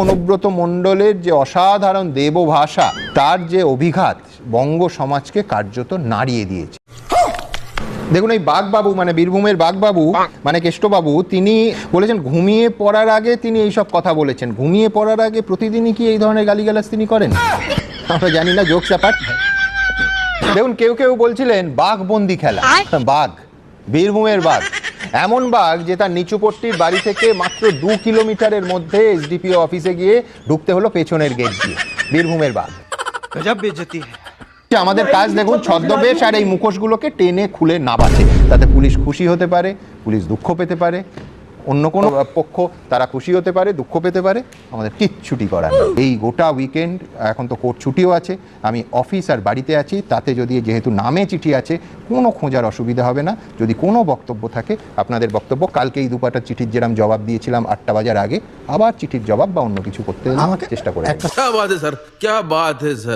অনুব্রত মণ্ডলের যে অসাধারণ দেবভাষা, তার যে অভিঘাত বঙ্গ সমাজকে কার্যত নাড়িয়ে দিয়েছে। দেখুন, এই বাঘবাবু মানে বীরভূমের বাঘবাবু মানে কেষ্টবাবু, তিনি বলেছেন ঘুমিয়ে পড়ার আগে তিনি এইসব কথা বলেছেন। ঘুমিয়ে পড়ার আগে প্রতিদিনই কি এই ধরনের গালিগালাজ তিনি করেন? আমরা জানি না, জোকস অ্যাপার্ট। দেখুন, কেউ কেউ বলছিলেন বাঘবন্দি খেলা। বাঘ, বীরভূমের বাঘ, এমন বাঘ যে তার নিচুপট্টির বাড়ি থেকে মাত্র 2 কিলোমিটারের মধ্যে এসডিপিও অফিসে গিয়ে ঢুকতে হলো পেছনের গেট দিয়ে। বীরভূমের বাঘ। গজব বেইজ্জতি है। আমাদের কাজ দেখুন ছদ্মবেশ আর এই মুখোশগুলোকে টেনে খুলে না বাঁচে। তাতে পুলিশ খুশি হতে পারে, পুলিশ দুঃখ পেতে পারে, অন্য কোনো পক্ষ তারা খুশি হতে পারে, দুঃখ পেতে পারে, আমাদের কিচ্ছুটি করার নেই। এই গোটা উইকেন্ড, এখন তো কোর্ট ছুটিও আছে, আমি অফিস আর বাড়িতে আছি। তাতে যদি যেহেতু নামে চিঠি আছে, কোনো খোঁজার অসুবিধা হবে না। যদি কোনো বক্তব্য থাকে, আপনাদের বক্তব্য, কালকে এই দুপাটার চিঠির যেরকম জবাব দিয়েছিলাম 8টা বাজার আগে, আবার চিঠির জবাব বা অন্য কিছু করতে চেষ্টা করে। क्या बात है सर, क्या बात है सर।